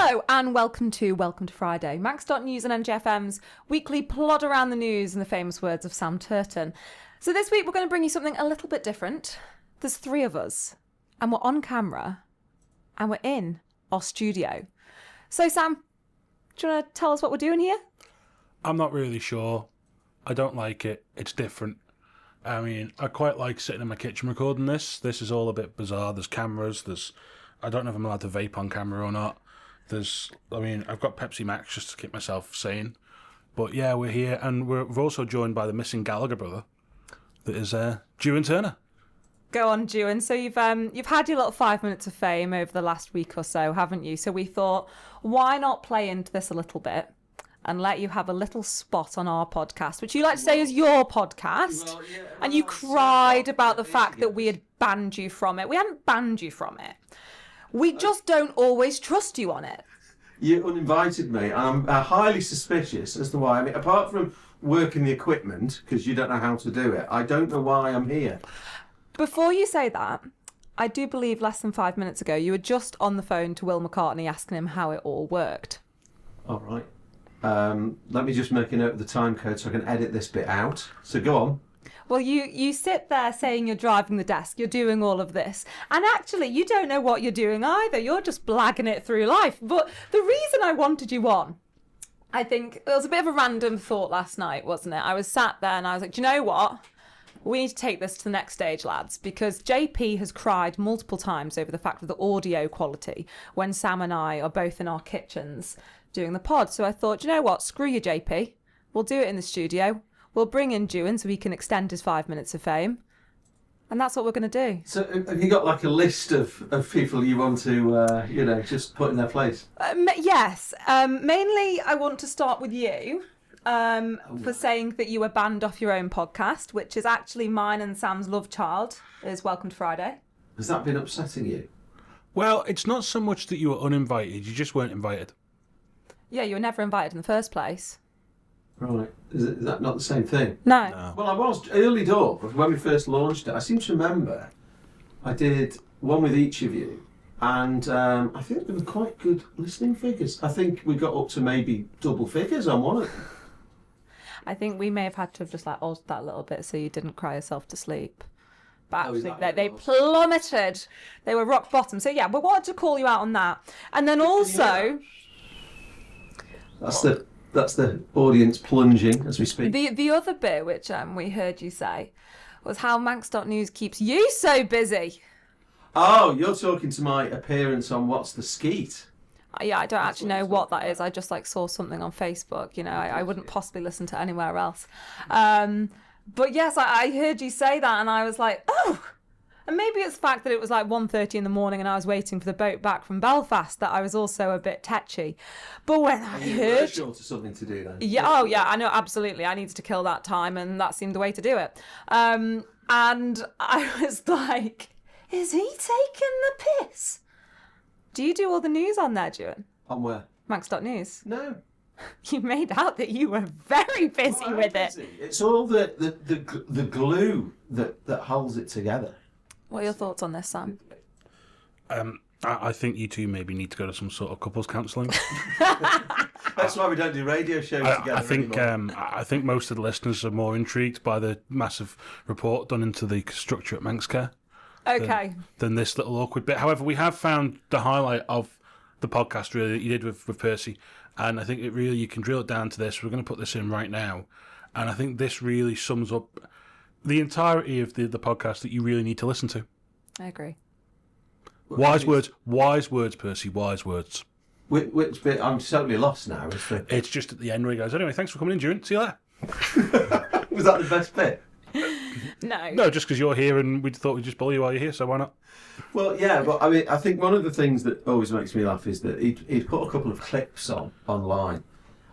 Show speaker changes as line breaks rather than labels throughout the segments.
Hello and welcome to Friday, Manx.news and NGFM's weekly plod around the news in the famous words of Sam Turton. So this week we're going to bring you something a little bit different. There's three of us and we're on camera and we're in our studio. So Sam, do you want to tell us what we're doing here?
I'm not really sure. I don't like it. It's different. I mean, I quite like sitting in my kitchen recording this. This is all a bit bizarre. There's cameras. I don't know if I'm allowed to vape on camera or not. I've got Pepsi Max just to keep myself sane. But yeah, we're here, and we're also joined by the missing Gallagher brother. That is Juan Turner.
Go on, Juan. So you've had your little 5 minutes of fame over the last week or so, haven't you? So we thought, why not play into this a little bit and let you have a little spot on our podcast, which you like to say is your podcast. And you cried about the fact that we had banned you from it. We hadn't banned you from it. We just don't always trust you on it.
You uninvited me, and I'm highly suspicious as to why. I mean, apart from working the equipment, because you don't know how to do it, I don't know why I'm here.
Before you say that, I do believe less than 5 minutes ago you were just on the phone to Will McCartney asking him how it all worked.
All right. Let me just make a note of the time code so I can edit this bit out. So go on.
Well, you sit there saying you're driving the desk, you're doing all of this, and actually you don't know what you're doing either. You're just blagging it through life. But the reason I wanted you on, I think it was a bit of a random thought last night, wasn't it? I was sat there and I was like, do you know what? We need to take this to the next stage, lads, because JP has cried multiple times over the fact of the audio quality when Sam and I are both in our kitchens doing the pod. So I thought, do you know what? Screw you, JP. We'll do it in the studio. We'll bring in Juan so he can extend his 5 minutes of fame. And that's what we're going to do.
So have you got like a list of people you want to, just put in their place?
Yes. Mainly I want to start with you for saying that you were banned off your own podcast, which is actually mine and Sam's love child, is Welcome to Friday.
Has that been upsetting you?
Well, it's not so much that you were uninvited. You just weren't invited.
Yeah, you were never invited in the first place.
Right. Is that not the same thing?
No.
Well, I was early door, when we first launched it. I seem to remember I did one with each of you, and I think there were quite good listening figures. I think we got up to maybe double figures on one of them.
I think we may have had to have just altered that a little bit so you didn't cry yourself to sleep. But actually, they plummeted. They were rock bottom. So yeah, we wanted to call you out on that. And then also...
That's the audience plunging as we speak.
The other bit, which we heard you say, was how Manx.news keeps you so busy.
Oh, you're talking to my appearance on What's the Skeet?
Yeah, I don't actually know what that is. I just saw something on Facebook. I wouldn't possibly listen to anywhere else. But yes, I heard you say that and I was like, oh! And maybe it's the fact that it was 1:30 in the morning and I was waiting for the boat back from Belfast that I was also a bit tetchy. But when I heard...
short of something to do then.
Yeah, oh yeah, I know, absolutely. I needed to kill that time and that seemed the way to do it. And I was like, is he taking the piss? Do you do all the news on there, Juan?
On where?
Manx.news.
No.
You made out that you were very busy with it.
It's all the glue that holds it together.
What are your thoughts on this, Sam?
I think you two maybe need to go to some sort of couples counselling.
That's why we don't do radio shows together anymore.
I think most of the listeners are more intrigued by the massive report done into the structure at Manx Care.
Okay.
Than this little awkward bit. However, we have found the highlight of the podcast really that you did with Percy, and I think you can drill it down to this. We're going to put this in right now, and I think this really sums up the entirety of the podcast that you really need to listen to.
I agree.
Wise words, Percy, wise words.
Which bit? I'm totally lost now.
It's just at the end where he goes, anyway, thanks for coming in, Juan. See you later.
Was that the best bit?
No,
just because you're here and we thought we'd just bully you while you're here, so why not?
Well, yeah, but I mean, I think one of the things that always makes me laugh is that he'd put a couple of clips online,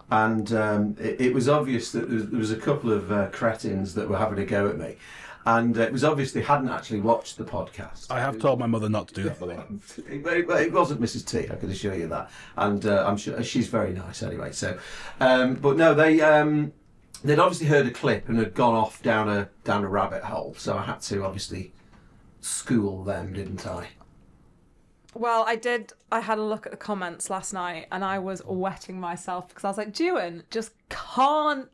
and it was obvious that there was a couple of cretins that were having a go at me, and it was obvious they hadn't actually watched the podcast.
I have told my mother not to do that, by the way.
It wasn't Mrs. T, I can assure you that, and I'm sure she's very nice anyway. So, but no, they'd obviously heard a clip and had gone off down a rabbit hole, so I had to obviously school them, didn't I?
Well, I had a look at the comments last night and I was wetting myself because I was like, Juan,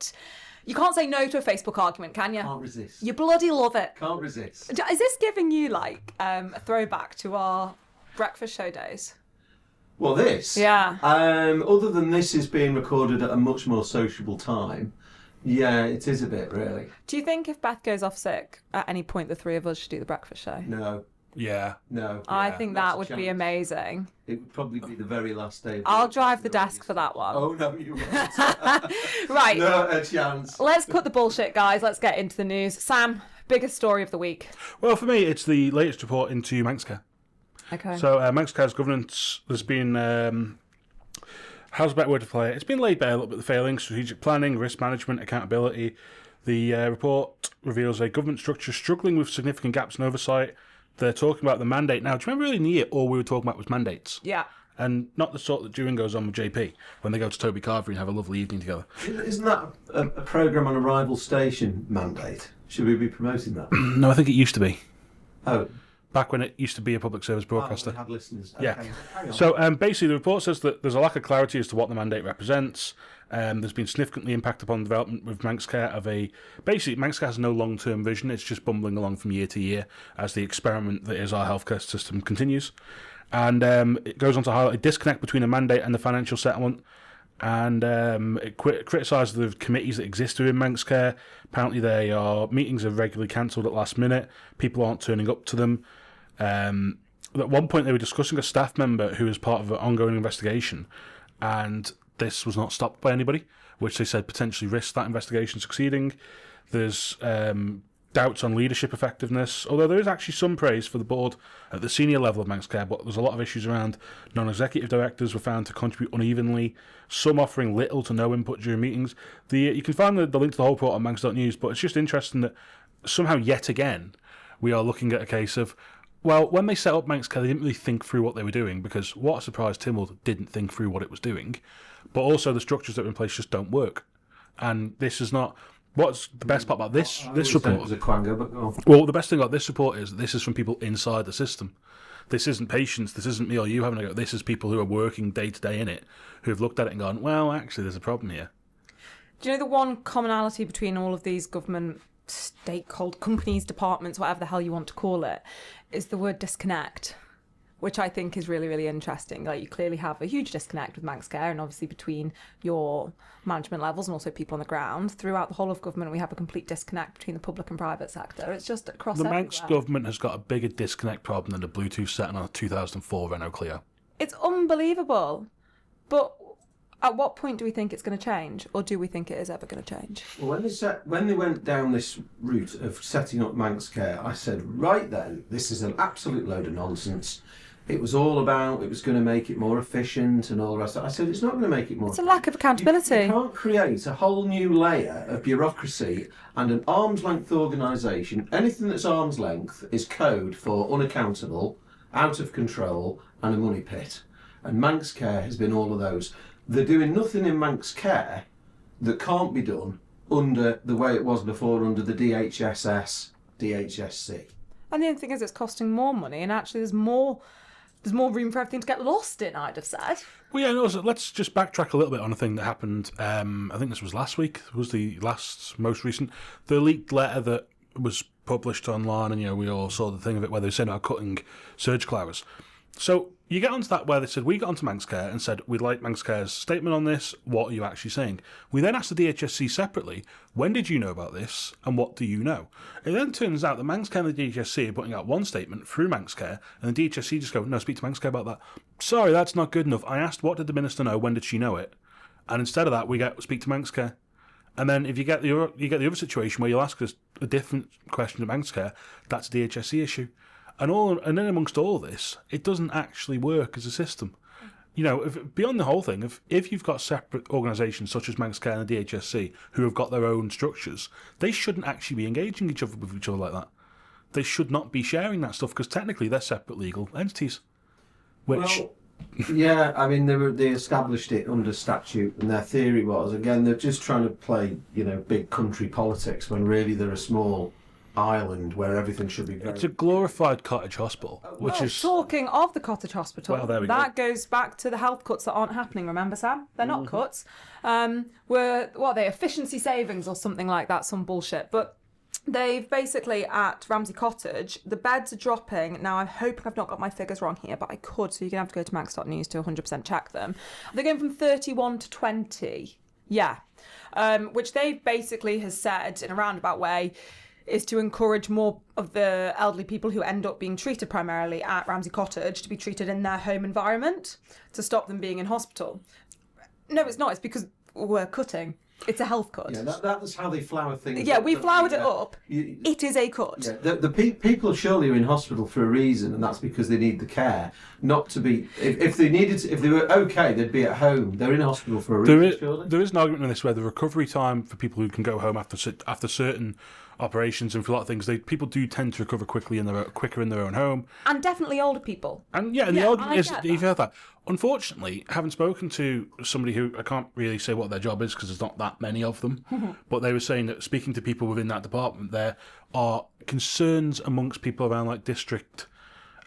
you can't say no to a Facebook argument, can you?
Can't resist.
You bloody love it.
Can't resist.
Is this giving you like a throwback to our breakfast show days?
Well, this?
Yeah.
Other than this is being recorded at a much more sociable time, yeah, it is a bit, really.
Do you think if Beth goes off sick, at any point the three of us should do the breakfast show?
No.
Yeah.
No.
I
Yeah,
think
not
that
a
would be
chance.
amazing.
It would probably be the very last day.
I'll drive the desk for that one.
Oh, no, you won't.
Right.
Not a chance.
Let's cut the bullshit, guys. Let's get into the news. Sam, biggest story of the week.
Well, for me, it's the latest report into Manx Care.
Okay.
So, Manx Care's governance, there's been, how's a better word to play it? It's been laid bare a little bit of failings, strategic planning, risk management, accountability. The report reveals a government structure struggling with significant gaps in oversight. They're talking about the mandate now. Do you remember earlier in the year, all we were talking about was mandates?
Yeah.
And not the sort that Juan goes on with JP when they go to Toby Carvery and have a lovely evening together.
Isn't that a programme on a rival station mandate? Should we be promoting that?
No, I think it used to be.
Oh.
Back when it used to be a public service
We
broadcaster.
had listeners.
Yeah.
Okay, carry on.
So basically, the report says that there's a lack of clarity as to what the mandate represents. There's been significantly impact upon development with Manx Care basically, Manx Care has no long-term vision. It's just bumbling along from year to year as the experiment that is our healthcare system continues. And it goes on to highlight a disconnect between a mandate and the financial settlement. And it criticises the committees that exist within Manx Care. Apparently, meetings are regularly cancelled at last minute. People aren't turning up to them. At one point, they were discussing a staff member who was part of an ongoing investigation, and this was not stopped by anybody, which they said potentially risks that investigation succeeding. There's doubts on leadership effectiveness, although there is actually some praise for the board at the senior level of Manx Care, but there's a lot of issues around non-executive directors were found to contribute unevenly, some offering little to no input during meetings. You can find the link to the whole report on Manx.news, but it's just interesting that somehow yet again we are looking at a case of, well, when they set up Manx Care, they didn't really think through what they were doing, because what a surprise, Tynwald didn't think through what it was doing, but also the structures that are in place just don't work. And this is not... What's the best part about this report?
It was a quango, but go on.
Well, the best thing about this report is that this is from people inside the system. This isn't patients, this isn't me or you having a go. This is people who are working day to day in it, who have looked at it and gone, well, actually, there's a problem here.
Do you know the one commonality between all of these government stakeholder companies, departments, whatever the hell you want to call it, is the word disconnect, which I think is really, really interesting. Like, you clearly have a huge disconnect with Manx Care, and obviously between your management levels and also people on the ground. Throughout the whole of government, we have a complete disconnect between the public and private sector. It's just across
The
everywhere.
Manx government has got a bigger disconnect problem than the Bluetooth setting on a 2004 Renault Clio.
It's unbelievable. But at what point do we think it's going to change? Or do we think it is ever going to change?
Well, when they went down this route of setting up Manx Care, I said, right then, this is an absolute load of nonsense. It was all about, it was going to make it more efficient and all the rest of it. I said, it's not going to make it more
It's a
efficient.
lack of accountability.
You can't create a whole new layer of bureaucracy and an arm's length organisation. Anything that's arm's length is code for unaccountable, out of control, and a money pit. And Manx Care has been all of those. They're doing nothing in Manx Care that can't be done under the way it was before, under the DHSS, DHSC.
And the other thing is, it's costing more money, and actually there's more room for everything to get lost in, I'd have said.
Well, yeah, no, so let's just backtrack a little bit on a thing that happened, I think this was last week, was the most recent, the leaked letter that was published online, and, we all saw the thing of it where they were saying about cutting surgical hours. So you get onto that where they said, we got onto Manx Care and said, we'd like Manx Care's statement on this. What are you actually saying? We then asked the DHSC separately, when did you know about this and what do you know? It then turns out that Manx Care and the DHSC are putting out one statement through Manx Care, and the DHSC just go, no, speak to Manx Care about that. Sorry, that's not good enough. I asked, what did the Minister know? When did she know it? And instead of that, we get, speak to Manx Care. And then if you get the other situation where you'll ask us a different question to Manx Care, that's a DHSC issue. And then amongst all this, it doesn't actually work as a system. Beyond the whole thing, if you've got separate organisations such as Manx Care and the DHSC who have got their own structures, they shouldn't actually be engaging with each other like that. They should not be sharing that stuff because technically they're separate legal entities.
Well, yeah, I mean they established it under statute, and their theory was, again, they're just trying to play big country politics when really they're a small island where everything should be very...
It's a glorified cottage hospital, which is...
Talking of the cottage hospital,
Well, there we
that goes back to the health cuts that aren't happening, remember, Sam? They're not cuts. What are they, efficiency savings or something like that, some bullshit. But they've basically, at Ramsey Cottage, the beds are dropping. Now, I'm hoping I've not got my figures wrong here, but I could, so you're going to have to go to Manx.news to 100% check them. They're going from 31 to 20. Yeah. Which they basically has said in a roundabout way is to encourage more of the elderly people who end up being treated primarily at Ramsey Cottage to be treated in their home environment to stop them being in hospital. No, it's not. It's because we're cutting. It's a health cut.
Yeah, that's how they flower things.
Yeah, we flowered it up. It is a cut.
Yeah, the people surely are in hospital for a reason, and that's because they need the care, not to be. If they needed, if they were okay, they'd be at home. They're in hospital for a reason. Surely
there is an argument in this where the recovery time for people who can go home after certain operations and for a lot of things, people do tend to recover quicker in their own home,
and definitely older people.
And the argument is you've heard that. Unfortunately, having spoken to somebody who I can't really say what their job is because there's not that many of them, but they were saying that speaking to people within that department, there are concerns amongst people around like district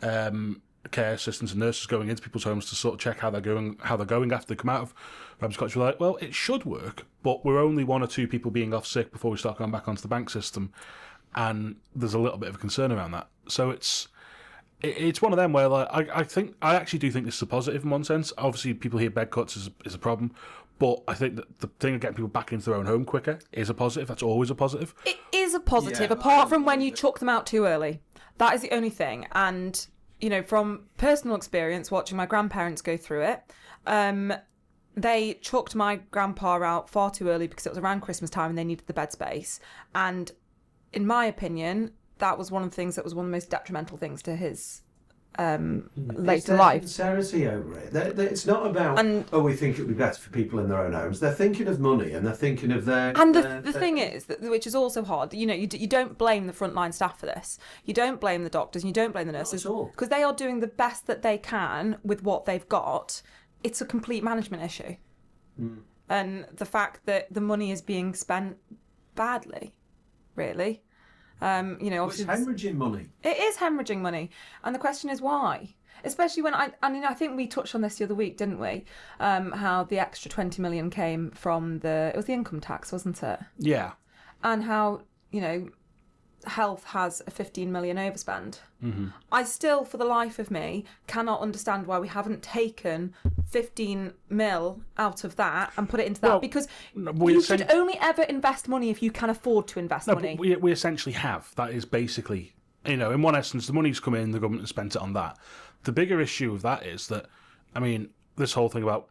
care assistants and nurses going into people's homes to sort of check how they're going after they come out of Ramsey Cottage. We're like, well, it should work, but we're only 1 or 2 people being off sick before we start going back onto the bank system, and there's a little bit of a concern around that. So it's one of them where like I actually do think this is a positive in one sense. Obviously, people hear bed cuts is a problem, but I think that the thing of getting people back into their own home quicker is a positive. That's always a positive.
It is a positive, apart from when you chuck them out too early. That is the only thing. And from personal experience, watching my grandparents go through it, they chucked my grandpa out far too early because it was around Christmas time and they needed the bed space. And in my opinion, that was one of the things that was one of the most detrimental things to his later life.
Sincerity over it. It's not about we think it would be better for people in their own homes. They're thinking of money and they're thinking of their.
And the thing is, which is also hard. You don't blame the frontline staff for this. You don't blame the doctors. You don't blame the nurses because they are doing the best that they can with what they've got. It's a complete management issue, and the fact that the money is being spent badly, really.
It's hemorrhaging money.
It is hemorrhaging money, and the question is why. Especially when I think we touched on this the other week, didn't we? How the extra 20 million came from it was the income tax, wasn't it?
Yeah.
And how health has a 15 million overspend.
Mm-hmm.
I still, for the life of me, cannot understand why we haven't taken 15 mil out of that and put it into that, because you should only ever invest money if you can afford to invest money.
But we essentially have. That is basically, in one essence, the money's come in, the government has spent it on that. The bigger issue of that is that, this whole thing about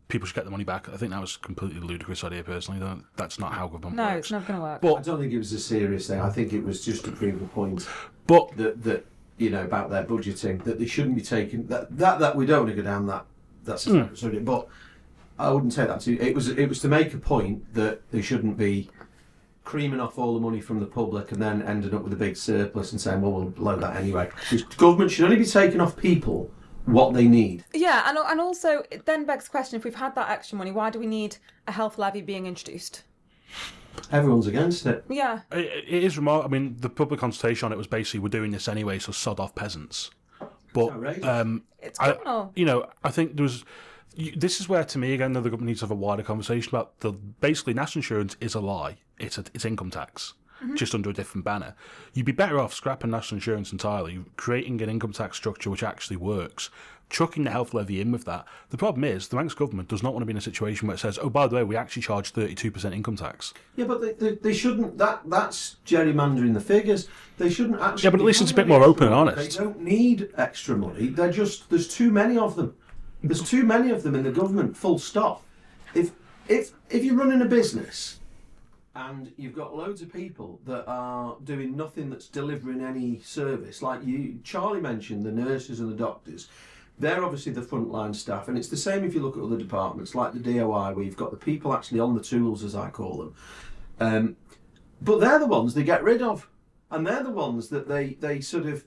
people should get the money back, I think that was a completely ludicrous idea personally. That's not how government works.
No, it's never going to work.
But I don't think it was a serious thing. I think it was just to prove the point that about their budgeting, that they shouldn't be taking that we don't want to go down that's a separate subject, but I wouldn't say that it was to make a point that they shouldn't be creaming off all the money from the public and then ending up with a big surplus and saying, well, we'll load that anyway. Because government should only be taking off people what they need.
Yeah, and also it then begs the question, if we've had that extra money, why do we need a health levy being introduced?
Everyone's against it.
Yeah.
It is remarkable. The public consultation on it was basically, we're doing this anyway, so sod off peasants. But
it's criminal.
I think there was. This is where, to me, again, the government needs to have a wider conversation about basically national insurance is a lie. It's income tax, just under a different banner. You'd be better off scrapping national insurance entirely, creating an income tax structure which actually works, chucking the health levy in with that. The problem is the Manx government does not want to be in a situation where it says, oh, by the way, we actually charge 32% income tax.
Yeah, but they shouldn't. That's gerrymandering the figures. They shouldn't actually.
Yeah, but at least it's a bit more open and honest.
They don't need extra money. There's too many of them. There's too many of them in the government, full stop. If you're running a business and you've got loads of people that are doing nothing that's delivering any service, like Charlie mentioned, the nurses and the doctors, they're obviously the frontline staff, and it's the same if you look at other departments, like the DOI, where you've got the people actually on the tools, as I call them. But they're the ones they get rid of, and they're the ones that they sort of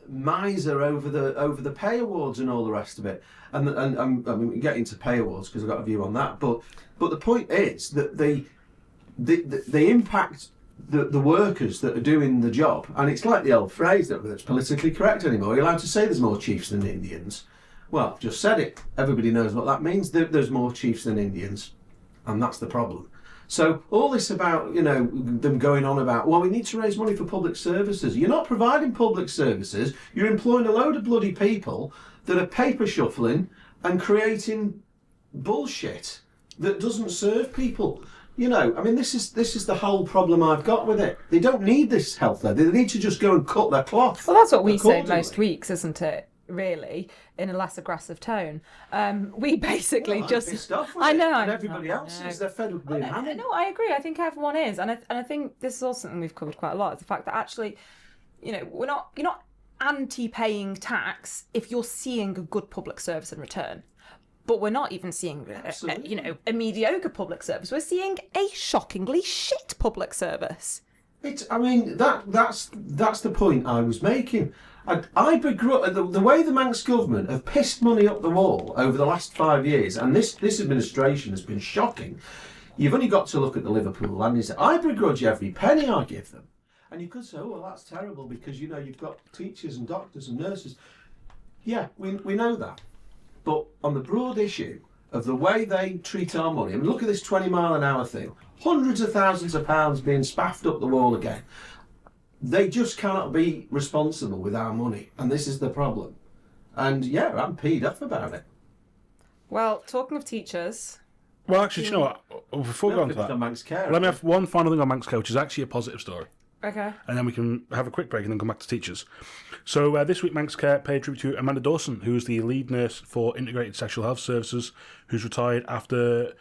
miser over the pay awards and all the rest of it. And we can get into pay awards because I've got a view on that. But the point is that they impact the workers that are doing the job, and it's like the old phrase that's politically correct anymore. You're allowed to say there's more chiefs than Indians. Well, I've just said it. Everybody knows what that means. There's more chiefs than Indians, and that's the problem. So all this about, them going on about, well, we need to raise money for public services. You're not providing public services. You're employing a load of bloody people that are paper shuffling and creating bullshit that doesn't serve people. This is the whole problem I've got with it. They don't need this health there. They need to just go and cut their cloth.
Well, that's what we say most weeks, isn't it? Really, in a less aggressive tone. We basically just.
Pissed off with
I know.
And everybody else is. They're fed up being hammered.
No, I agree. I think everyone is, and I think this is also something we've covered quite a lot. Is the fact that actually, you're not anti-paying tax if you're seeing a good public service in return. But we're not even seeing, a mediocre public service. We're seeing a shockingly shit public service.
That's the point I was making. I begrudge the way the Manx government have pissed money up the wall over the last 5 years, and this administration has been shocking. You've only got to look at the Liverpool land. I begrudge every penny I give them. And you could say, oh, well, that's terrible because, you've got teachers and doctors and nurses. Yeah, we know that. But on the broad issue of the way they treat our money, look at this 20-mile-an-hour thing. Hundreds of thousands of pounds being spaffed up the wall again. They just cannot be responsible with our money, and this is the problem. And yeah, I'm peed off about it.
Well, talking of teachers...
Well, actually, do you know what? Before we go on to that,
Manx Care,
let me have one final thing on Manx Care, which is actually a positive story.
Okay.
And then we can have a quick break and then come back to teachers. So this week, Manx Care paid tribute to Amanda Dawson, who is the lead nurse for Integrated Sexual Health Services, who's retired after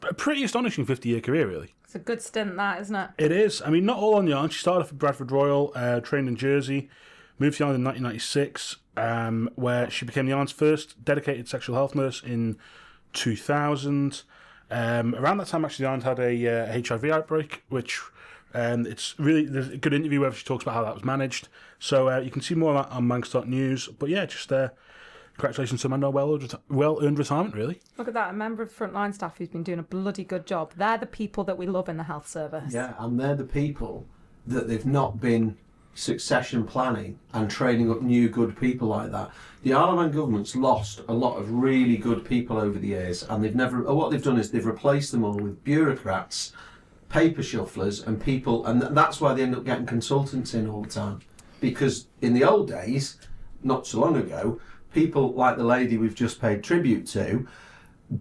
a pretty astonishing 50-year career, really.
It's a good stint, that, isn't it?
It is. Not all on yarn. She started off at Bradford Royal, trained in Jersey, moved to Yarn in 1996, where she became the Yarn's first dedicated sexual health nurse in 2000. Around that time, actually, the Yarn had a HIV outbreak, which it's really there's a good interview where she talks about how that was managed. So you can see more of that on Manx.news. But yeah, just congratulations to Amanda. Well-earned retirement, really.
Look at that, a member of frontline staff who's been doing a bloody good job. They're the people that we love in the health service.
Yeah, and they're the people that they've not been succession planning and training up new good people like that. The Isle of Man government's lost a lot of really good people over the years, and what they've done is they've replaced them all with bureaucrats, paper shufflers, and people, and that's why they end up getting consultants in all the time. Because in the old days, not so long ago, people like the lady we've just paid tribute to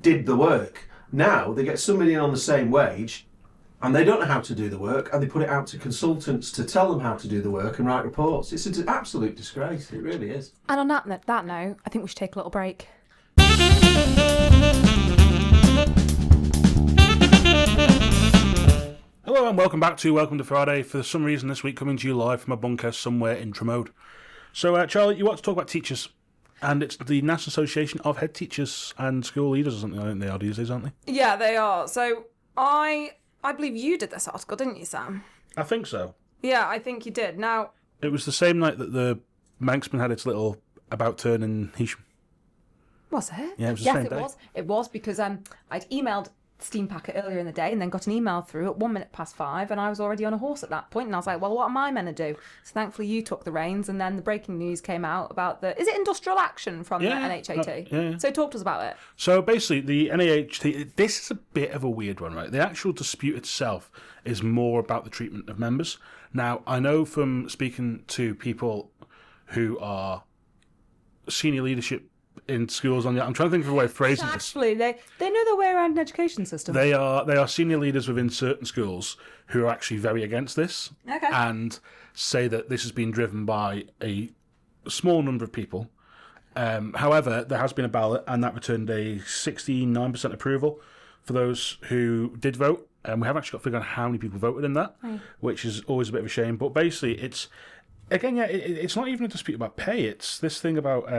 did the work. Now they get somebody in on the same wage and they don't know how to do the work, and they put it out to consultants to tell them how to do the work and write reports. It's an absolute disgrace, it really is.
And on that note, I think we should take a little break.
Hello and welcome back to Welcome to Friday. For some reason this week coming to you live from a bunker somewhere in Tremode. So Charlie, you want to talk about teachers, and it's the National Association of Head Teachers and School Leaders or something. I think they are these days, aren't they?
Yeah, they are. So I believe you did this article, didn't you, Sam?
I think so.
Yeah, I think you did. Now,
it was the same night that the Manxman had its little about turn in Hesham.
Was it?
Yeah, it was the same day.
It was because I'd emailed the Steam Packet earlier in the day and then got an email through at 5:01, and I was already on a horse at that point, and I was like, well, what am I meant to do? So thankfully you took the reins, and then the breaking news came out about is it industrial action from the NHAT?
Yeah.
So talk to us about it.
So basically the NHAT, this is a bit of a weird one, right? The actual dispute itself is more about the treatment of members. Now, I know from speaking to people who are senior leadership in schools I'm trying to think of a way of phrasing this.
Actually, they know their way around an education system.
They are senior leaders within certain schools who are actually very against this,
okay,
and say that this has been driven by a small number of people. However, there has been a ballot, and that returned a 69% approval for those who did vote. And we haven't actually got to figure out how many people voted in that, which is always a bit of a shame. But basically, it's not even a dispute about pay. It's this thing about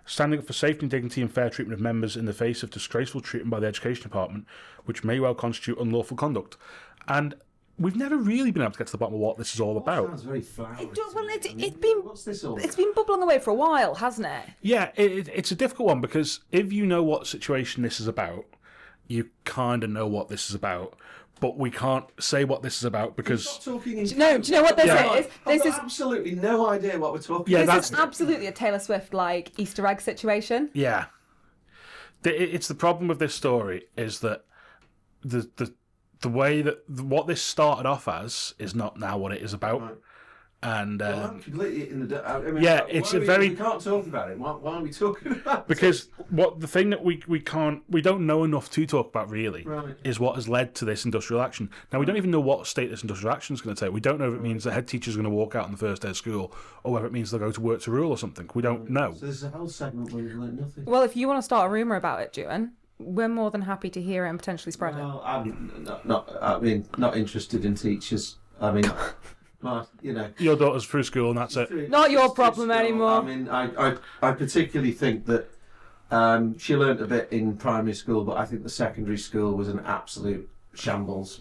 standing up for safety and dignity and fair treatment of members in the face of disgraceful treatment by the Education Department, which may well constitute unlawful conduct. And we've never really been able to get to the bottom of what this is all about.
Sounds very flowery.
What's this all about? It's been bubbling away for a while, hasn't it?
Yeah, it's a difficult one, because if you know what situation this is about, you kind of know what this is about. but we can't say what this is about because
Stop talking in
Do you know what this
Yeah.
is?
I've
This
got
is
absolutely no idea what we're talking
Yeah,
about.
this is absolutely a Taylor Swift like Easter egg situation.
yeah, it's the problem with this story is that the way that what this started off as is not now what it is about.
Right.
And
Well, I'm completely in the. I mean,
Yeah,
why
it's
are
a
we,
very-
We can't talk about it. Why are we talking about it?
because what the thing that we don't know enough to talk about really
Right.
is what has led to this industrial action. Now we don't even know what state this industrial action is going to take. We don't know if it means the head teacher is going to walk out on the first day of school, or whether it means they'll go to work to rule or something. We don't know.
So there's a whole segment where we've learned nothing.
Well, if you want to start a rumour about it, Juan, we're more than happy to hear it and potentially spread it.
Well, I'm not interested in teachers. I mean,
Your daughter's through school and that's it.
Not your problem
Still,
anymore.
I mean, I particularly think that she learnt a bit in primary school, but I think the secondary school was an absolute shambles.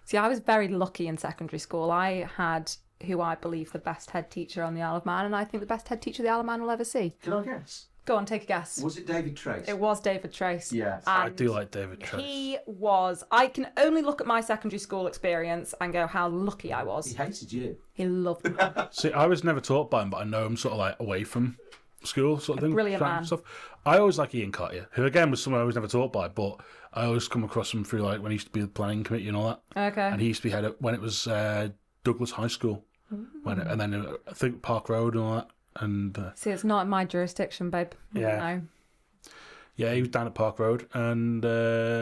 See, I was very lucky in secondary school. I had who I believe the best head teacher on the Isle of Man, and I think the best head teacher the Isle of Man will ever see.
Can I guess?
Go on, take a guess.
Was it David Trace?
It was David Trace.
Yes.
I
And
do like David Trace.
He was. I can only look at my secondary school experience and go how lucky I
He
was.
hated you.
He loved me.
See, I was never taught by him, but I know him sort of like away from school sort of thing.
brilliant
chat and
man.
Stuff. I always like Ian Cartier, who again was someone I was never taught by, but I always come across him through like when he used to be the planning committee and all that.
Okay.
And he used to be head of, when it was Douglas High School, and then I think Park Road and all that. And
See, it's not in my jurisdiction, babe.
Yeah.
No.
yeah, he was down at Park Road and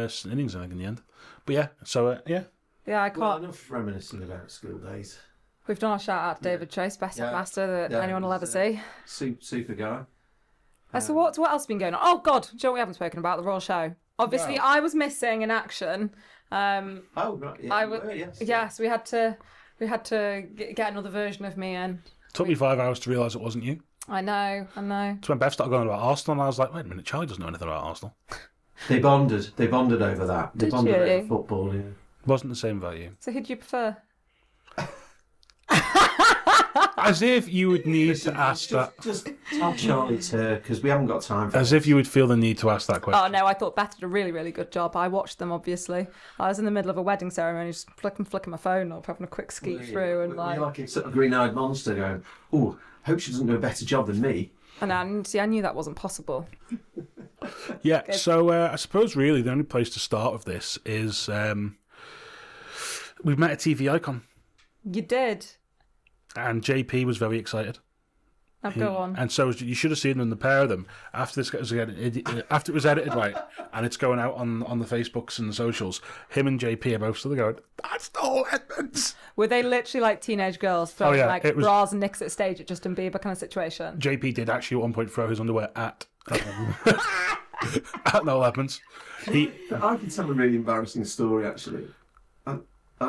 St Innings, I think, in the end. But yeah, so yeah.
Yeah, I can't.
Well, enough reminiscing about school days.
We've done our shout out to David Trace, best
Yeah.
master that
Yeah,
anyone will ever
he's,
see.
Super guy.
So what else has been going on? Oh God, do you know what we haven't spoken about? The Royal Show. Obviously,
Well.
I was missing in action.
Oh right, yeah,
I
you
w-
were, yes.
Yes, we had to get another version of me in.
Took me 5 hours to realise it wasn't you.
I know.
It's when Bev started going on about Arsenal, and I was like, wait a minute, Charlie doesn't know anything about Arsenal.
They bonded over that. They
Did
bonded
you?
over football. Yeah.
Wasn't the same value.
So who do you prefer?
As if you would need to ask that.
Just tell Charlie to, because we haven't got time for
As
this.
if you would feel the need to ask that question.
Oh no, I thought Beth did a really, really good job. I watched them, obviously. I was in the middle of a wedding ceremony, just flicking my phone up, having a quick skeet through, and
You're like a sort of green-eyed monster going, oh, hope she doesn't do a better job than me.
and see, I knew that wasn't possible.
Yeah, so I suppose really the only place to start with this is we've met a TV icon,
You did.
and JP was very excited.
Now go on.
And so you should have seen them, the pair of them, after this after it was edited right, and it's going out on the Facebooks and the socials. Him and JP are both still going, that's Noel Edmonds.
Were they literally like teenage girls throwing
yeah,
like
it was-
bras and nicks at stage at Justin Bieber kind of situation?
JP did actually at one point throw his underwear at at Noel Edmonds.
I can tell a really embarrassing story, actually. I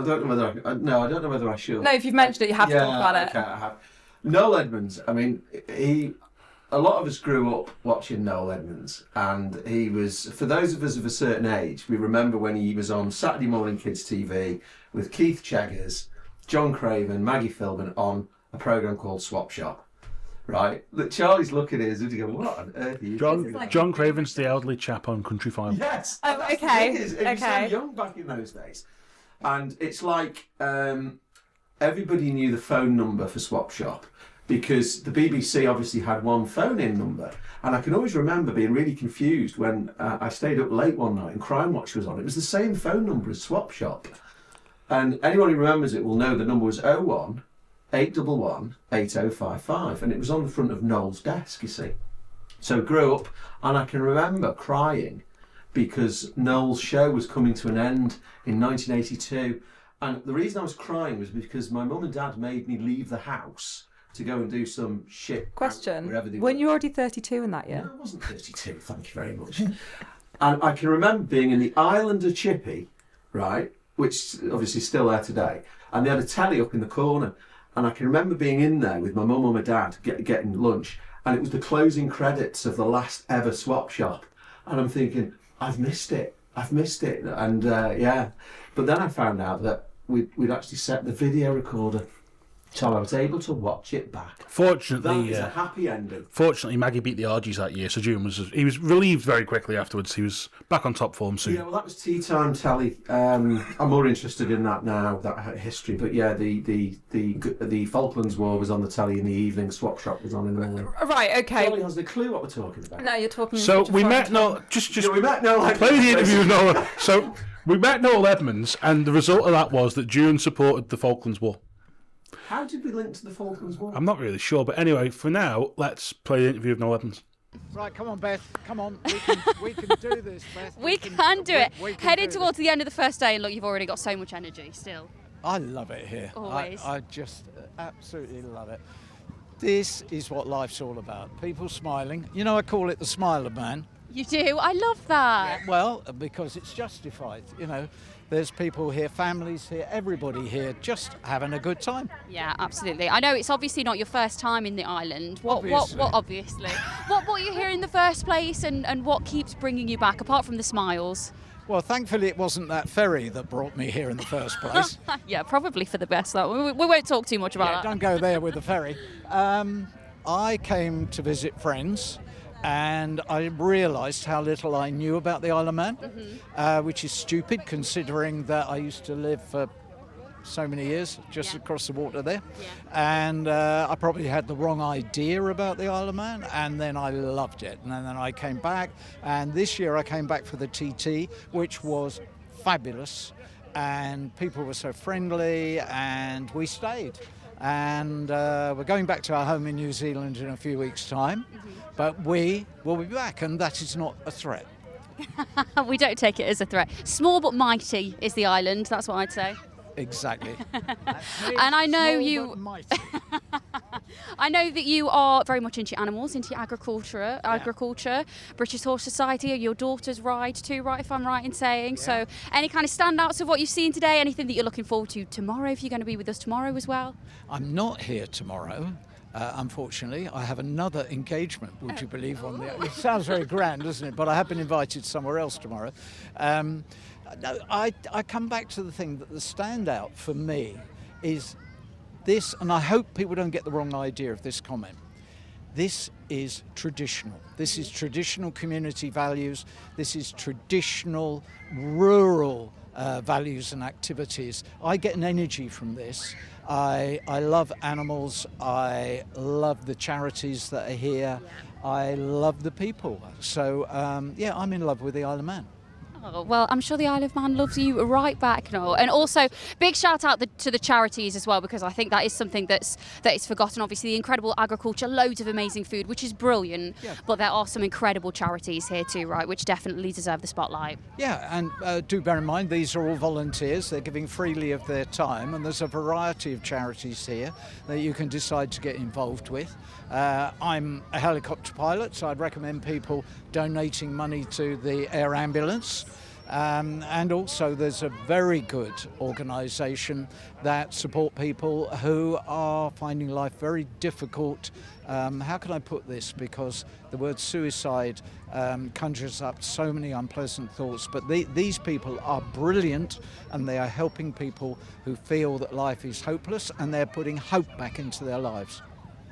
don't know whether I don't know whether I should.
No, if you've mentioned it, you have to talk about it.
Okay, I have. Noel Edmonds, I mean, a lot of us grew up watching Noel Edmonds, and he was, for those of us of a certain age, we remember when he was on Saturday Morning Kids TV with Keith Cheggers, John Craven, Maggie Philbin on a programme called Swap Shop, right? Look, Charlie's looking at us and he's going, what on earth are you doing?
John Craven's the elderly chap on Country File.
Yes!
Oh,
that's the
okay,
thing is, he was so
okay.
young back in those days. And it's like everybody knew the phone number for Swap Shop because the BBC obviously had one phone-in number. And I can always remember being really confused when I stayed up late one night and Crime Watch was on. It was the same phone number as Swap Shop. And anyone who remembers it will know the number was 01 811 8055. And it was on the front of Noel's desk, you see. So I grew up and I can remember crying because Noel's show was coming to an end in 1982. And the reason I was crying was because my mum and dad made me leave the house to go and do some shit.
Question.
Wherever they
Weren't
were.
you already 32 in that year?
No, I wasn't 32, thank you very much. And I can remember being in the Islander Chippy, right, which obviously is still there today, and they had a telly up in the corner. And I can remember being in there with my mum and my dad getting lunch, and it was the closing credits of the last ever Swap Shop. And I'm thinking, I've missed it. And yeah, but then I found out that we'd actually set the video recorder. Tom, I was able to watch it back.
Fortunately,
That is a happy ending.
Fortunately, Maggie beat the Argies that year, so he was relieved very quickly afterwards. He was back on top form soon.
Yeah, well, that was tea time telly. I'm more interested in that now, that history. But yeah, the Falklands War was on the telly in the evening. Swap Shop was on in the morning.
Right, okay.
Nobody has the clue what we're talking about.
No, you're talking.
So we met
We met Noel.
Play the interview with Noel. So we met Noel Edmonds, and the result of that was that Juan supported the Falklands War.
How did we link to the Falklands War?
I'm not really sure, but anyway, for now, let's play the interview with Noel Edmonds.
Right, come on, Beth. Come on, we can do this, Beth.
We can do it.
We can
Heading
do
towards the end of the first day, and look, you've already got so much energy still.
I love it here.
Always.
I just absolutely love it. This is what life's all about. People smiling. You know, I call it the Smiler Man.
You do? I love that.
Well, because it's justified. You know, there's people here, families here, everybody here, just having a good time.
Yeah, absolutely. I know it's obviously not your first time in the island. What obviously? What you here in the first place, and what keeps bringing you back, apart from the smiles?
Well, thankfully it wasn't that ferry that brought me here in the first place.
Yeah, probably for the best. That we won't talk too much about that.
Don't go there with the ferry. I came to visit friends, and I realised how little I knew about the Isle of Man, which is stupid considering that I used to live for so many years just across the water there. And I probably had the wrong idea about the Isle of Man, and then I loved it. And then I came back, and this year I came back for the TT, which was fabulous, and people were so friendly, and we stayed. And we're going back to our home in New Zealand in a few weeks' time, but we will be back, and that is not a threat.
We don't take it as a threat. Small but mighty is the island, that's what I'd say.
Exactly.
And I know you I know that you are very much into animals, into agriculture, British Horse Society, your daughters ride too, right, if I'm right in saying. So any kind of standouts of what you've seen today, anything that you're looking forward to tomorrow, if you're going to be with us tomorrow as well?
I'm not here tomorrow. Unfortunately, I have another engagement, would you believe, on the... It sounds very grand, doesn't it? But I have been invited somewhere else tomorrow. No, I come back to the thing that the standout for me is this, and I hope people don't get the wrong idea of this comment. This is traditional. This is traditional community values. This is traditional rural values and activities. I get an energy from this. I love animals. I love the charities that are here. I love the people. So, I'm in love with the Isle of Man.
Oh, well, I'm sure the Isle of Man loves you right back, Noel. And also, big shout out to the charities as well, because I think that is something that is forgotten. Obviously, the incredible agriculture, loads of amazing food, which is brilliant. Yeah. But there are some incredible charities here too, right, which definitely deserve the spotlight.
Yeah, and do bear in mind, these are all volunteers. They're giving freely of their time, and there's a variety of charities here that you can decide to get involved with. I'm a helicopter pilot, so I'd recommend people donating money to the air ambulance. And also there's a very good organisation that support people who are finding life very difficult. How can I put this? Because the word suicide conjures up so many unpleasant thoughts, but these people are brilliant, and they are helping people who feel that life is hopeless, and they're putting hope back into their lives.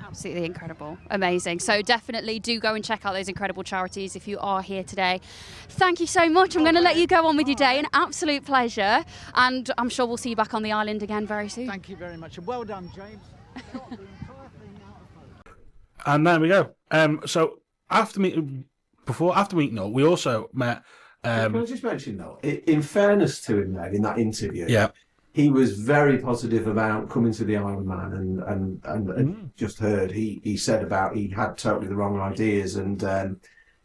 Absolutely incredible. Amazing. So definitely do go and check out those incredible charities if you are here today. Thank you so much. I'm going to let you go on with your day. An absolute pleasure. And I'm sure we'll see you back on the island again very soon.
Thank you very much. And well done, James.
And there we go. So after meeting Noel, we also met...
Can I just mention, though, in fairness to him there, in that interview...
Yeah.
He was very positive about coming to the Isle of Man, and just heard he said about he had totally the wrong ideas, and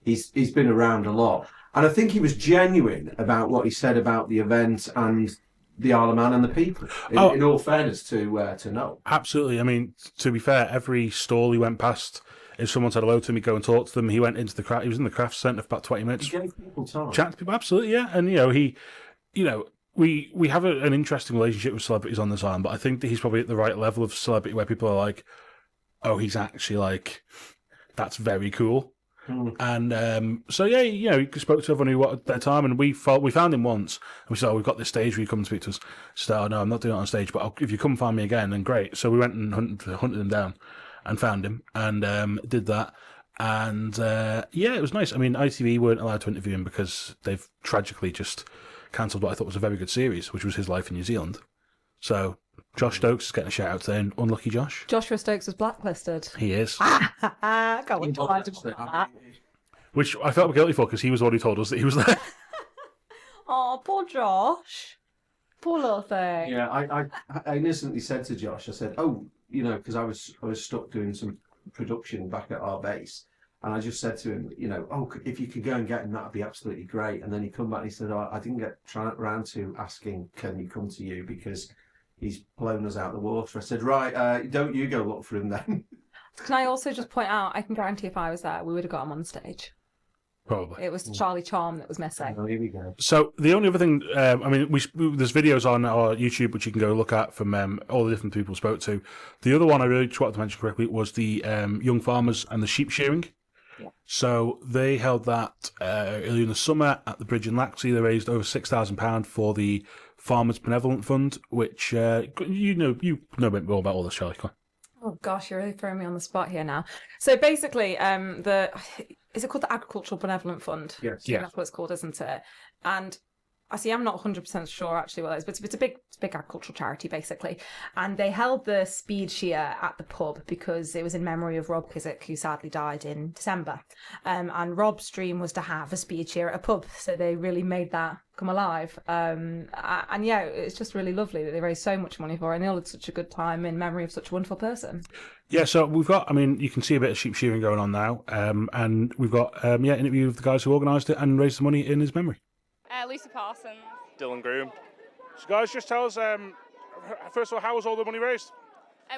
he's been around a lot, and I think he was genuine about what he said about the event and the Isle of Man and the people. In all fairness to Noel.
Absolutely. I mean, to be fair, every stall he went past, if someone said hello to him, he'd go and talk to them. He went into the craft. He was in the craft centre for about 20 minutes.
He gave people time.
Chat to people. Absolutely, yeah. And We have an interesting relationship with celebrities on this island, but I think that he's probably at the right level of celebrity where people are like, oh, he's actually like, that's very cool. And so yeah, you know, he spoke to everyone who wanted at that time, and we found him once, and we said, "Oh, we've got this stage where you come and speak to us." He said, "Oh no, I'm not doing it on stage, but if you come find me again, then great." So we went and hunted him down, and found him, and did that. And yeah, it was nice. I mean, ITV weren't allowed to interview him because they've tragically just cancelled what I thought was a very good series, which was His Life in New Zealand. So Josh Stokes is getting a shout out today, and unlucky Josh.
Joshua Stokes was blacklisted.
He is.
Go on, try to do that.
Which I felt guilty for because he was the one who told us that he was there.
Oh, poor Josh. Poor little thing.
Yeah, I innocently said to Josh, I said, "Oh, you know," because I was stuck doing some production back at our base, and I just said to him, you know, "Oh, if you could go and get him, that'd be absolutely great." And then he come back and he said, "Oh, I didn't get around to asking, can you come to you, because he's blown us out of the water." I said, "Right, don't you go look for him then."
Can I also just point out, I can guarantee if I was there, we would have got him on stage.
Probably.
It was Charlie Charm that was missing.
Oh, here we go.
So the only other thing, I mean, there's videos on our YouTube which you can go look at from all the different people we spoke to. The other one I really just wanted to mention quickly was the young farmers and the sheep shearing.
Yeah.
So they held that earlier in the summer at the bridge in Laxey. They raised over £6,000 for the Farmers Benevolent Fund, which you know a bit more about all this, Charlie. Come on.
Oh gosh, you're really throwing me on the spot here now. So basically, is it called the Agricultural Benevolent Fund?
Yes.
Yeah.
That's what it's called, isn't it? And I'm not 100% sure actually what it is, but it's a big agricultural charity basically. And they held the speed shear at the pub because it was in memory of Rob Kissack, who sadly died in December. And Rob's dream was to have a speed shear at a pub, so they really made that come alive. And yeah, it's just really lovely that they raised so much money for it, and they all had such a good time in memory of such a wonderful person.
Yeah, so we've got, I mean, you can see a bit of sheep shearing going on now, and we've got, interview with the guys who organised it and raised the money in his memory.
Lucy Parsons.
Dylan Groom. So guys, just tell us, first of all, how was all the money raised?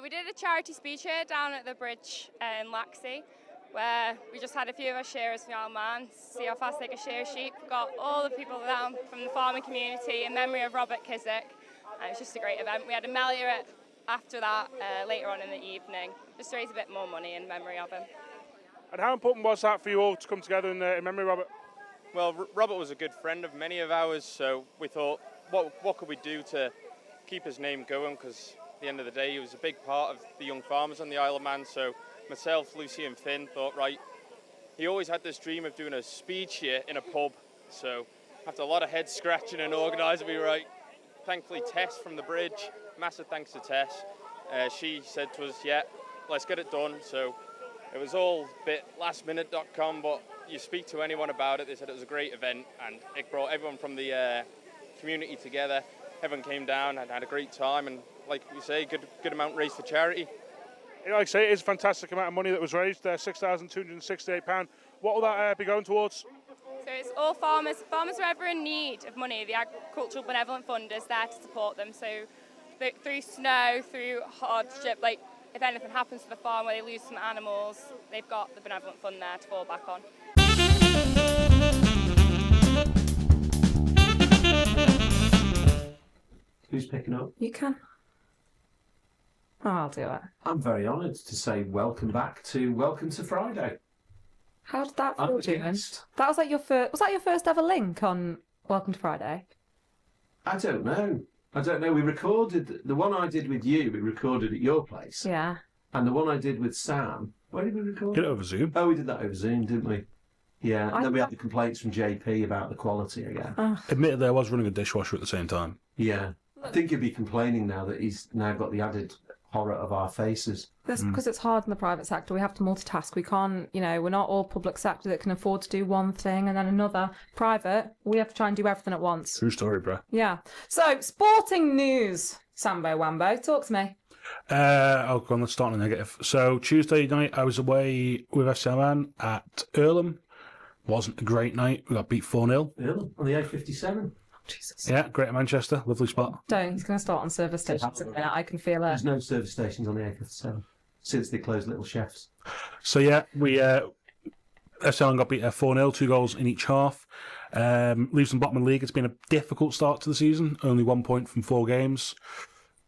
We did a charity speed share down at the bridge in Laxey, where we just had a few of our shearers from the Isle of Man see how fast they could shear sheep. We got all the people down from the farming community in memory of Robert Kissack. It was just a great event. We had a Mellior after that later on in the evening, just to raise a bit more money in memory of him.
And how important was that for you all to come together in memory of Robert?
Well, Robert was a good friend of many of ours, so we thought, what could we do to keep his name going? Because at the end of the day, he was a big part of the young farmers on the Isle of Man. So myself, Lucy and Finn thought, right, he always had this dream of doing a speed shear in a pub. So after a lot of head scratching and organising, we were right. Thankfully, Tess from the bridge, massive thanks to Tess. She said to us, yeah, let's get it done. So it was all a bit lastminute.com, but you speak to anyone about it, they said it was a great event, and it brought everyone from the community together. Everyone came down and had a great time, and like we say, good amount raised for charity.
Like I say, it is a fantastic amount of money that was raised, £6,268. What will that be going towards?
So it's all farmers who are ever in need of money. The Agricultural Benevolent Fund is there to support them. So through snow, through hardship, like if anything happens to the farm where they lose some animals, they've got the Benevolent Fund there to fall back on.
Who's picking up?
You can. Oh, I'll do it.
I'm very honoured to say welcome to Friday.
How did that
I'm
feel,
a
Julian?
guest.
That was like your first. Was that your first ever link on Welcome to Friday?
I don't know. We recorded the one I did with you. We recorded at your place.
Yeah.
And the one I did with Sam. Where did we record?
Get it over Zoom.
Oh, we did that over Zoom, didn't we? Yeah.
I
Then we had
thought-
the complaints from JP about the quality again.
Admittedly, I was running a dishwasher at the same time.
Yeah. I think he'd be complaining now that he's now got the added horror of our faces.
That's because it's hard in the private sector. We have to multitask. We can't, we're not all public sector that can afford to do one thing and then another. Private, we have to try and do everything at once.
True story, bro.
Yeah. So, sporting news. Sambo Wambo, talk to me.
Go on, let's start on the negative. So Tuesday night, I was away with FCMN at Earlham. Wasn't a great night. We got beat 4-0.
Yeah, on the A57.
Jesus.
Yeah, Greater Manchester, lovely spot.
Don't. He's going to start on service stations in a minute. I can feel it.
There's no service stations on the A57 since they closed Little Chefs.
So yeah, we FCMN got beat 4-0, 2 goals in each half. Leaves them bottom of the league. It's been a difficult start to the season. Only 1 point from 4 games.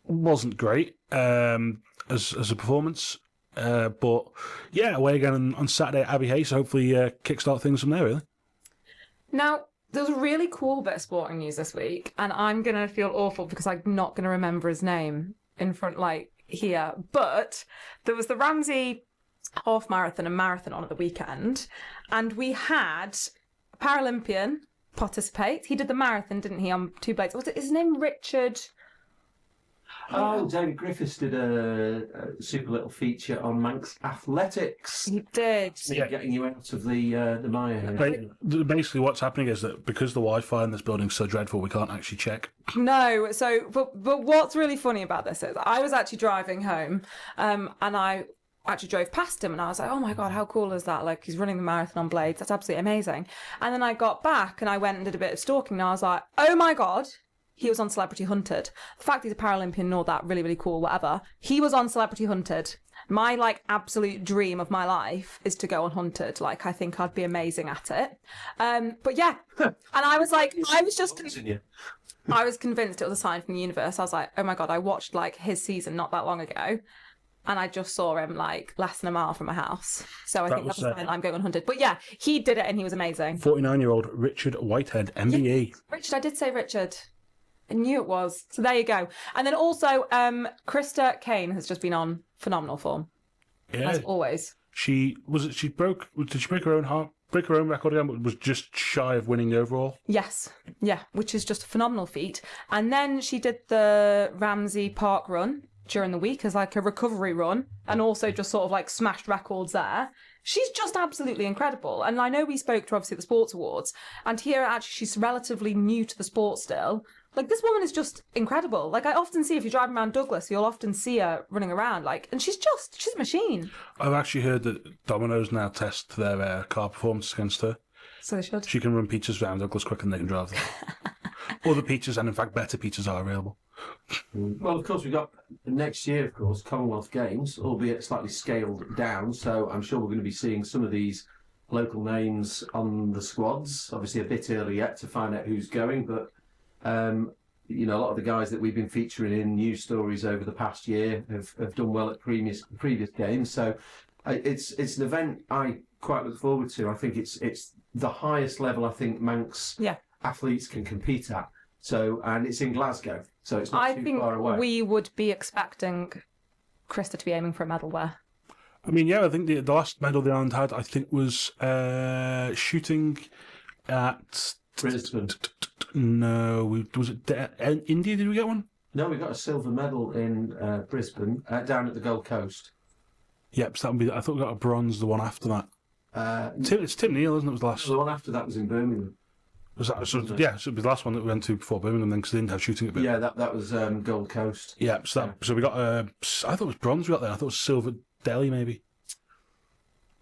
Wasn't great as a performance. But yeah, away again on Saturday at Abbey Hay, so hopefully kickstart things from there, really.
Now, there's a really cool bit of sporting news this week, and I'm going to feel awful because I'm not going to remember his name in front, like, here. But there was the Ramsey half marathon and marathon on at the weekend, and we had a Paralympian participate. He did the marathon, didn't he, on 2 blades? Was it his name Richard?
Oh, David Griffiths did a super little feature on Manx athletics.
He did.
Yeah. Getting you out of the mire here.
Basically, what's happening is that because the Wi-Fi in this building is so dreadful, we can't actually check.
No, so but what's really funny about this is I was actually driving home, and I actually drove past him, and I was like, oh my god, how cool is that? Like, he's running the marathon on blades. That's absolutely amazing. And then I got back and I went and did a bit of stalking, and I was like, oh my god. He was on Celebrity Hunted. The fact he's a Paralympian and all that, really, really cool, whatever. He was on Celebrity Hunted. My, like, absolute dream of my life is to go on Hunted. Like, I think I'd be amazing at it. But yeah. And I was like, I was convinced it was a sign from the universe. I was like, oh my God, I watched, like, his season not that long ago. And I just saw him, like, less than a mile from my house. So I think that's a sign I'm going on Hunted. But yeah, he did it and he was amazing.
49-year-old Richard Whitehead, MBE.
Yeah, Richard, I did say Richard. I knew it was. So there you go. And then also, Krista Kane has just been on phenomenal form.
Yeah.
As always.
Did she break her own heart? Break her own record again, but was just shy of winning the overall?
Yes. Yeah, which is just a phenomenal feat. And then she did the Ramsey Park run during the week as like a recovery run, and also just sort of like smashed records there. She's just absolutely incredible. And I know we spoke to her obviously at the Sports Awards, and here actually she's relatively new to the sport still. Like, this woman is just incredible. Like, I often see, if you're driving around Douglas, you'll often see her running around, like, and she's a machine.
I've actually heard that Domino's now test their car performance against her.
So they should.
She can run pizzas around Douglas quicker than they can drive them. Other pizzas, and in fact better pizzas, are available.
Well, of course, we've got next year, of course, Commonwealth Games, albeit slightly scaled down, so I'm sure we're going to be seeing some of these local names on the squads. Obviously a bit early yet to find out who's going, but you know, a lot of the guys that we've been featuring in news stories over the past year have done well at previous games. So it's an event I quite look forward to. I think it's the highest level I think Manx athletes can compete at. So, and it's in Glasgow, so it's not too far away.
I think we would be expecting Krista to be aiming for a medal there.
I mean, yeah, I think the last medal the island had, I think, was shooting at
Brisbane.
No, was it India? Did we get one?
No, we got a silver medal in Brisbane, down at the Gold Coast.
Yep, so that would be. I thought we got a bronze the one after that. It's Tim Neal, isn't it? Was the last.
The one after that was in Birmingham.
Was that? So, yeah, so it was the last one that we went to before Birmingham, then because they didn't have shooting at Birmingham.
Yeah, that was Gold Coast.
Yeah, so we got. I thought it was bronze we got there. I thought it was silver Delhi maybe.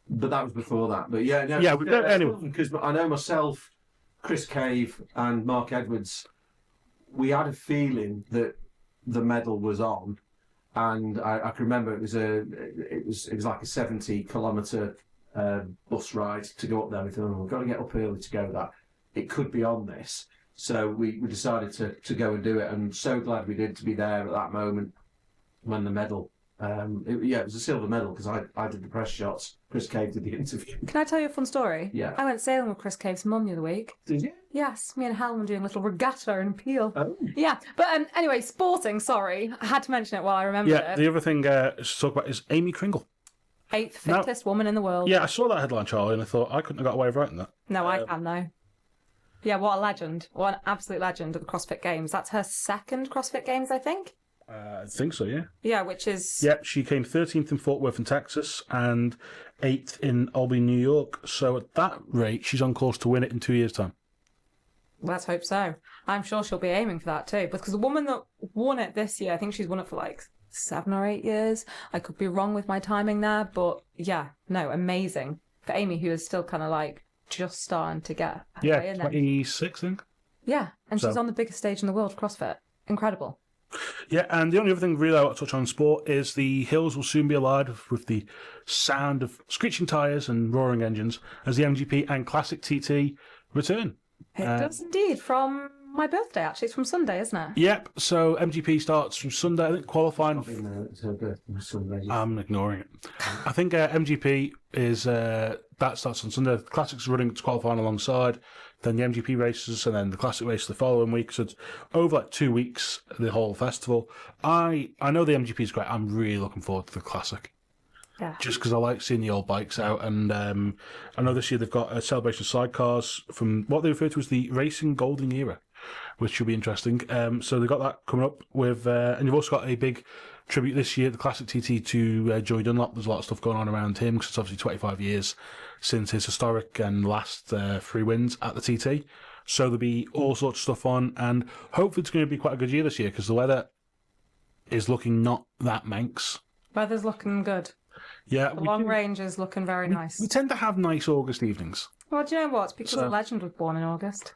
But that was before that. But yeah, no,
anyway,
because I know myself, Chris Cave, and Mark Edwards, we had a feeling that the medal was on, and I can remember it was like a 70-kilometre bus ride to go up there. We thought, we've got to get up early to go that. It could be on this, so we decided to go and do it, and so glad we did to be there at that moment when the medal. It was a silver medal because I did the press shots. Chris Cave did the interview.
Can I tell you a fun story?
Yeah.
I went sailing with Chris Cave's mum the other week.
Did you?
Yes, me and Helen were doing a little regatta in Peel.
Oh.
Yeah, but anyway, sporting, sorry. I had to mention it while I remembered it.
The other thing to talk about is Amy Kringle.
8th fittest woman in the world.
Yeah, I saw that headline, Charlie, and I thought I couldn't have got away with writing that.
No, I can, though. Yeah, what a legend. What an absolute legend at the CrossFit Games. That's her second CrossFit Games, I think.
I think so, yeah.
Yeah, which is...
Yeah, she came 13th in Fort Worth in Texas and 8th in Albany, New York. So at that rate, she's on course to win it in 2 years' time.
Let's hope so. I'm sure she'll be aiming for that too. Because the woman that won it this year, I think she's won it for like 7 or 8 years. I could be wrong with my timing there, but yeah, no, amazing. For Amy, who is still kind of like just starting to get
way in there. 26, I think.
Yeah, and she's on the biggest stage in the world, CrossFit. Incredible.
Yeah, and the only other thing really I want to touch on in sport is the hills will soon be alive with the sound of screeching tyres and roaring engines as the MGP and Classic TT return.
It does indeed, from my birthday, actually. It's from Sunday, isn't it?
Yep. So MGP starts from Sunday. I think qualifying. I'm ignoring it. I think MGP is that starts on Sunday. The Classic's running to qualifying alongside. Then the MGP races, and then the Classic race the following week. So it's over like 2 weeks, the whole festival. I know the MGP is great. I'm really looking forward to the Classic.
Yeah.
Just because I like seeing the old bikes out. And I know this year they've got a celebration of sidecars from what they refer to as the Racing Golden Era, which should be interesting. So they've got that coming up with, and you've also got a big tribute this year, the Classic TT, to Joey Dunlop. There's a lot of stuff going on around him because it's obviously 25 years since his historic and last 3 wins at the TT. So there'll be all sorts of stuff on, and hopefully it's going to be quite a good year this year because the weather is looking not that Manx.
Weather's looking good.
Yeah,
The long range is looking very nice.
We tend to have nice August evenings.
Well, do you know what? It's because a legend was born in August.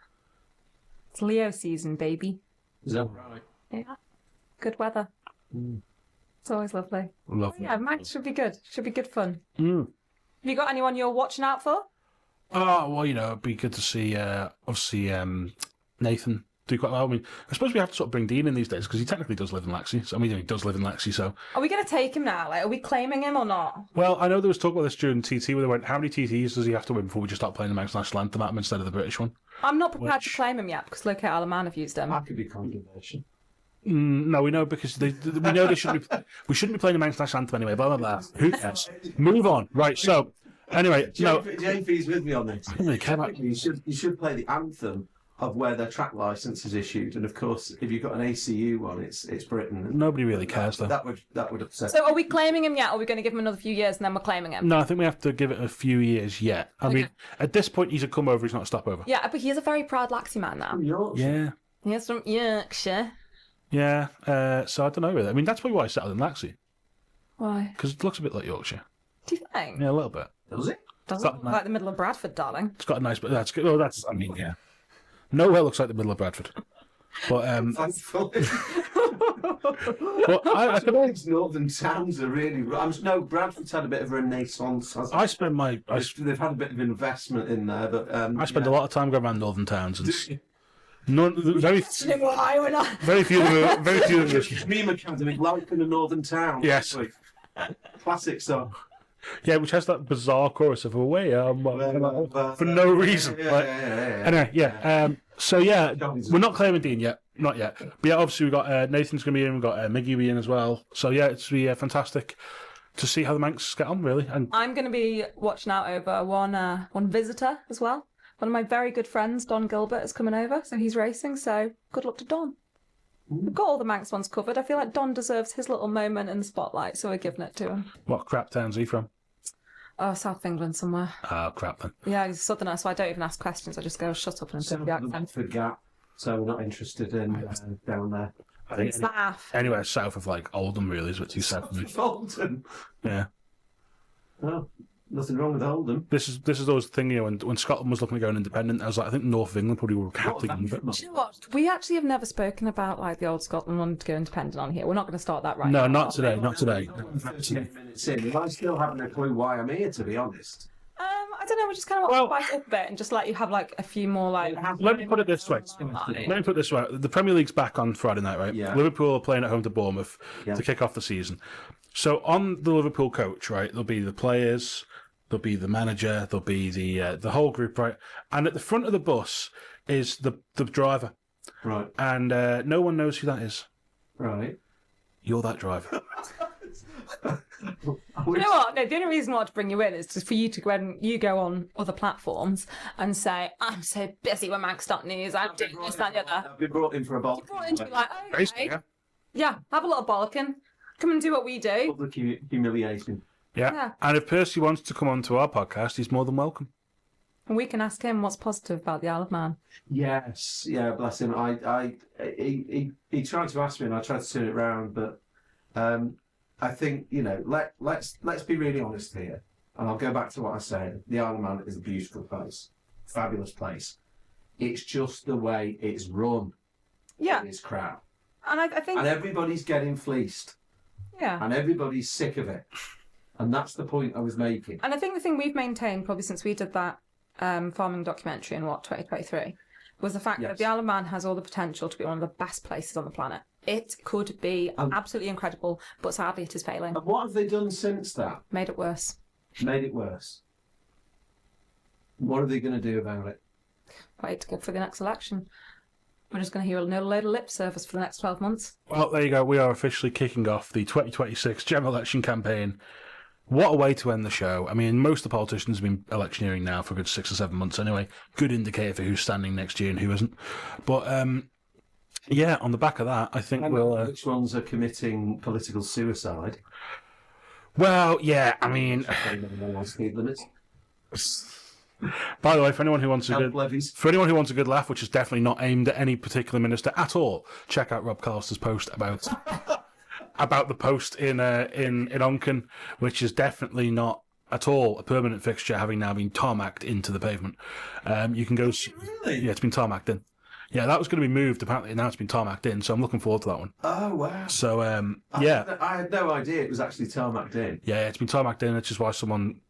It's Leo season, baby.
Is that right?
Yeah. Good weather. It's always lovely.
Lovely.
Yeah, Manx should be good. Should be good fun.
Mm.
Have you got anyone you're watching out for?
Oh, well, it'd be good to see, obviously, Nathan do quite well. I mean, I suppose we have to sort of bring Dean in these days because he technically does live in Laxey. So, I mean, he does live in Laxey, so...
Are we going to take him now? Like, are we claiming him or not?
Well, I know there was talk about this during TT where they went, how many TTs does he have to win before we just start playing the Manx National Anthem at him instead of the British one?
I'm not prepared to claim him yet because Locate Isle of Man have used him.
That could be controversial.
No, we know because we know we shouldn't be playing the Manx National Anthem anyway, blah, blah, blah. Who cares? Move on. Right, so... Anyway,
JP's with me on this.
I don't really care about...
You should play the anthem of where their track licence is issued, and of course, if you've got an ACU one, it's Britain.
Nobody really cares, though.
That would upset.
So, are we claiming him yet, or are we going to give him another few years and then we're claiming him?
No, I think we have to give it a few years yet. I mean, at this point, he's a come over, he's not a stopover.
Yeah, but he is a very proud Laxey man now.
Yeah.
He's from Yorkshire.
Yeah, so I don't know really. I mean, that's probably why I settled in Laxey.
Why?
Because it looks a bit like Yorkshire.
Do you think?
Yeah, a little bit.
Does it?
Doesn't look like the middle of Bradford, darling.
It's got a nice, but that's good. Well, that's, I mean, yeah. Nowhere looks like the middle of Bradford. But,
Thankfully.
But I
think northern towns are really... No, Bradford's had a bit of a renaissance. They've had a bit of investment in there, but...
I spend a lot of time going around northern towns and... Very few of them.
Meme Academy, life in a northern town.
Yes.
Classic song.
Yeah, which has that bizarre chorus of away for no reason. Anyway, so yeah, we're not claiming Dean yet, not yet. But yeah, obviously we've got Nathan's going to be in, we've got Miggy be in as well. So yeah, it's be fantastic to see how the Manx get on, really. And
I'm going to be watching out over one visitor as well. One of my very good friends, Don Gilbert, is coming over, so he's racing. So good luck to Don. We've got all the Manx ones covered. I feel like Don deserves his little moment in the spotlight, so we're giving it to him.
what crap town's he from?
Oh, South England somewhere.
Oh, crap then.
Yeah, he's a southerner, so I don't even ask questions. I just go, shut up and do the accent.
For Gap, so we're not interested in down there.
I think
It's that.
anywhere south of like Oldham really is a bit too south for me.
Fulton.
Yeah.
Oh, nothing wrong with Oldham.
This is always the thing, when Scotland was looking at going independent, I was like, I think North of England probably were happily going with it.
Do you know what? We actually have never spoken about like the old Scotland wanting to go independent on here. We're not going to start that right
No,
now.
not today, not today.
38 minutes in, and I still haven't a clue why I'm here, to be honest.
I don't know. We just kind of want to spice it up a bit and just let you have like a few more like.
Let me put it this way. The Premier League's back on Friday night, right?
Yeah.
Liverpool are playing at home to Bournemouth to kick off the season. So on the Liverpool coach, right, there'll be the players, there'll be the manager, there'll be the whole group, right? And at the front of the bus is the driver.
Right.
And no one knows who that is.
Right.
You're that driver.
You know what? No, the only reason I want to bring you in is just for you to when you go on other platforms and say, "I'm so busy with Manx.news, I'm doing this, that, and the other."
I've been brought in for a ball.
You're brought in to be like, okay, yeah, have a little bollocking, come and do what we do.
Public humiliation.
Yeah. And if Percy wants to come on to our podcast, he's more than welcome.
And we can ask him what's positive about the Isle of Man.
Yes, yeah, bless him. He tried to ask me, and I tried to turn it round, but I think let's be really honest here, and I'll go back to what I said. The Isle of Man is a beautiful place, fabulous place. It's just the way it's run.
Yeah,
it's crap,
and I think,
and everybody's getting fleeced.
Yeah,
and everybody's sick of it, and that's the point I was making.
And I think the thing we've maintained probably since we did that farming documentary in 2023 was the fact that the Isle of Man has all the potential to be one of the best places on the planet. It could be absolutely incredible, but sadly it is failing.
And what have they done since that?
Made it worse.
Made it worse. What are they going to do about it?
Wait to go for the next election. We're just going to hear a load of lip service for the next 12 months.
Well, there you go. We are officially kicking off the 2026 general election campaign. What a way to end the show. I mean, most of the politicians have been electioneering now for a good 6 or 7 months anyway. Good indicator for who's standing next year and who isn't. But, yeah, on the back of that, I think we'll...
Which ones are committing political suicide?
Well, yeah, I mean...
Speed limits.
By the way, for anyone who wants
levies.
a good laugh, which is definitely not aimed at any particular minister at all, check out Rob Carlister's post about the post in Onken, which is definitely not at all a permanent fixture, having now been tarmacked into the pavement. You can go.
Really?
Yeah, it's been tarmacked in. Yeah, that was going to be moved. Apparently, now it's been tarmacked in, so I'm looking forward to that one.
Oh, wow.
So,
I had no idea it was actually tarmacked in.
Yeah, it's been tarmacked in, which is why someone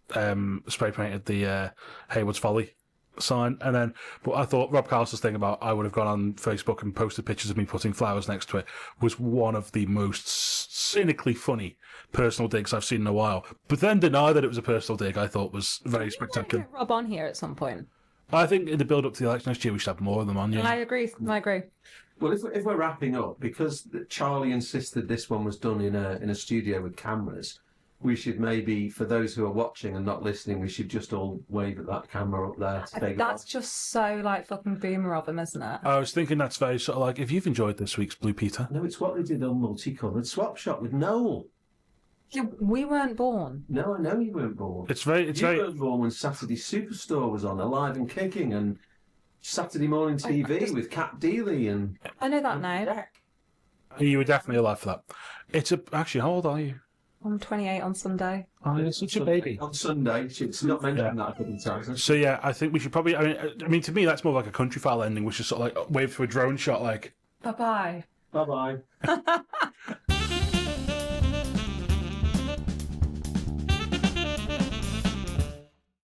spray painted the Haywards Folly sign. And then, but I thought Rob Carlister's thing about I would have gone on Facebook and posted pictures of me putting flowers next to it was one of the most cynically funny personal digs I've seen in a while. But then deny that it was a personal dig, I thought was very spectacular.
Get Rob on here at some point.
I think in the build up to the election next year, we should have more of them on. Yeah.
I agree.
Well, if we're wrapping up, because Charlie insisted this one was done in a studio with cameras, we should maybe, for those who are watching and not listening, we should just all wave at that camera up there. To take
That's just so like fucking boomer of him, isn't it?
I was thinking that's very sort of like, if you've enjoyed this week's Blue Peter.
No, it's what they did on Multicoloured Swap Shop with Noel.
Yeah, we weren't born.
No, I know you weren't born.
You
weren't born when Saturday Superstore was on, Alive and Kicking, and Saturday Morning TV with Cat Dealey and...
I know that now.
You were definitely alive for that. Actually, how old are you?
I'm 28 on Sunday.
Oh, you're such a baby.
On Sunday. She's not mentioned that a couple of times.
So, yeah, I think we should probably... I mean, to me, that's more like a country file ending, which is sort of like wave to a drone shot, like...
Bye-bye.
Bye-bye.